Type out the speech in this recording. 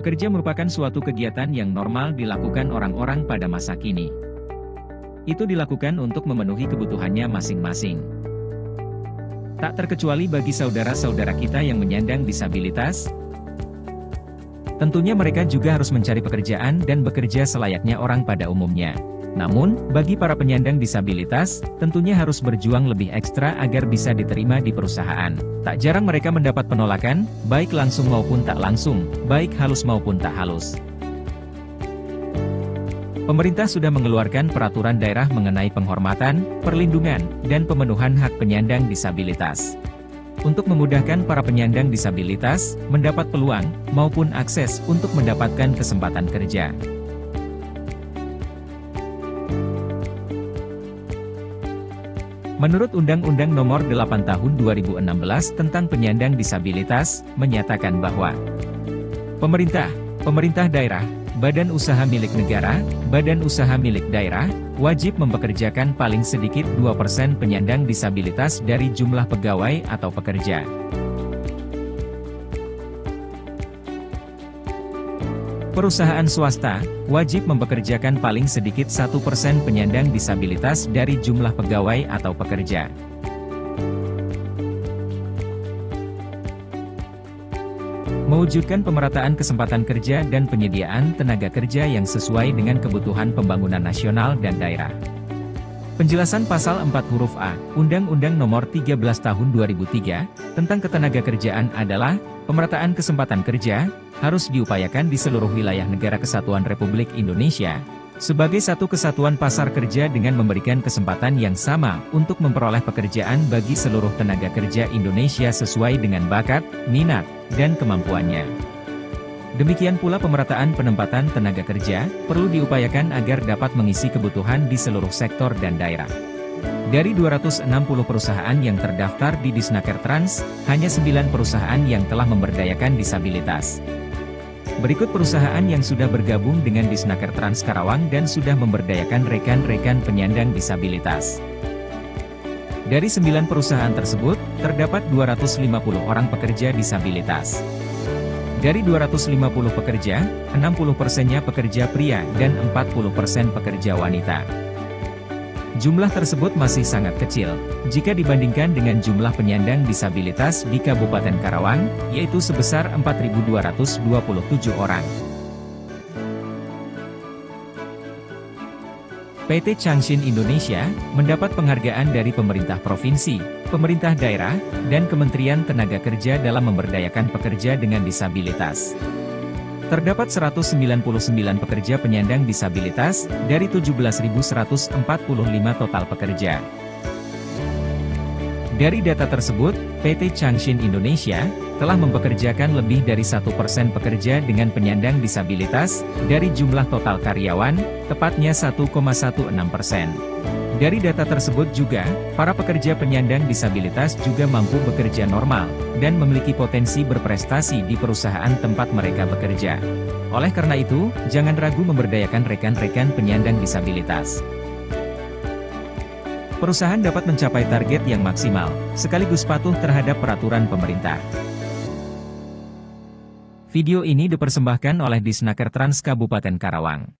Bekerja merupakan suatu kegiatan yang normal dilakukan orang-orang pada masa kini. Itu dilakukan untuk memenuhi kebutuhannya masing-masing. Tak terkecuali bagi saudara-saudara kita yang menyandang disabilitas. Tentunya mereka juga harus mencari pekerjaan dan bekerja selayaknya orang pada umumnya. Namun, bagi para penyandang disabilitas, tentunya harus berjuang lebih ekstra agar bisa diterima di perusahaan. Tak jarang mereka mendapat penolakan, baik langsung maupun tak langsung, baik halus maupun tak halus. Pemerintah sudah mengeluarkan peraturan daerah mengenai penghormatan, perlindungan, dan pemenuhan hak penyandang disabilitas. Untuk memudahkan para penyandang disabilitas, mendapat peluang, maupun akses untuk mendapatkan kesempatan kerja. Menurut Undang-Undang Nomor 8 Tahun 2016 tentang penyandang disabilitas, menyatakan bahwa pemerintah daerah, badan usaha milik negara, badan usaha milik daerah, wajib mempekerjakan paling sedikit 2% penyandang disabilitas dari jumlah pegawai atau pekerja. Perusahaan swasta, wajib mempekerjakan paling sedikit 1% penyandang disabilitas dari jumlah pegawai atau pekerja. Mewujudkan pemerataan kesempatan kerja dan penyediaan tenaga kerja yang sesuai dengan kebutuhan pembangunan nasional dan daerah. Penjelasan Pasal 4 huruf A, Undang-Undang Nomor 13 Tahun 2003, tentang Ketenagakerjaan adalah, pemerataan kesempatan kerja, harus diupayakan di seluruh wilayah Negara Kesatuan Republik Indonesia, sebagai satu kesatuan pasar kerja dengan memberikan kesempatan yang sama untuk memperoleh pekerjaan bagi seluruh tenaga kerja Indonesia sesuai dengan bakat, minat, dan kemampuannya. Demikian pula pemerataan penempatan tenaga kerja, perlu diupayakan agar dapat mengisi kebutuhan di seluruh sektor dan daerah. Dari 260 perusahaan yang terdaftar di Disnaker Trans, hanya 9 perusahaan yang telah memberdayakan disabilitas. Berikut perusahaan yang sudah bergabung dengan Disnaker Trans Karawang dan sudah memberdayakan rekan-rekan penyandang disabilitas. Dari 9 perusahaan tersebut, terdapat 250 orang pekerja disabilitas. Dari 250 pekerja, 60%-nya pekerja pria dan 40% pekerja wanita. Jumlah tersebut masih sangat kecil, jika dibandingkan dengan jumlah penyandang disabilitas di Kabupaten Karawang, yaitu sebesar 4.227 orang. PT Changshin Indonesia, mendapat penghargaan dari pemerintah provinsi, pemerintah daerah, dan Kementerian Tenaga Kerja dalam memberdayakan pekerja dengan disabilitas. Terdapat 199 pekerja penyandang disabilitas, dari 17.145 total pekerja. Dari data tersebut, PT Changshin Indonesia, telah mempekerjakan lebih dari 1% pekerja dengan penyandang disabilitas, dari jumlah total karyawan, tepatnya 1,16%. Dari data tersebut juga, para pekerja penyandang disabilitas juga mampu bekerja normal, dan memiliki potensi berprestasi di perusahaan tempat mereka bekerja. Oleh karena itu, jangan ragu memberdayakan rekan-rekan penyandang disabilitas. Perusahaan dapat mencapai target yang maksimal, sekaligus patuh terhadap peraturan pemerintah. Video ini dipersembahkan oleh Disnaker Trans Kabupaten Karawang.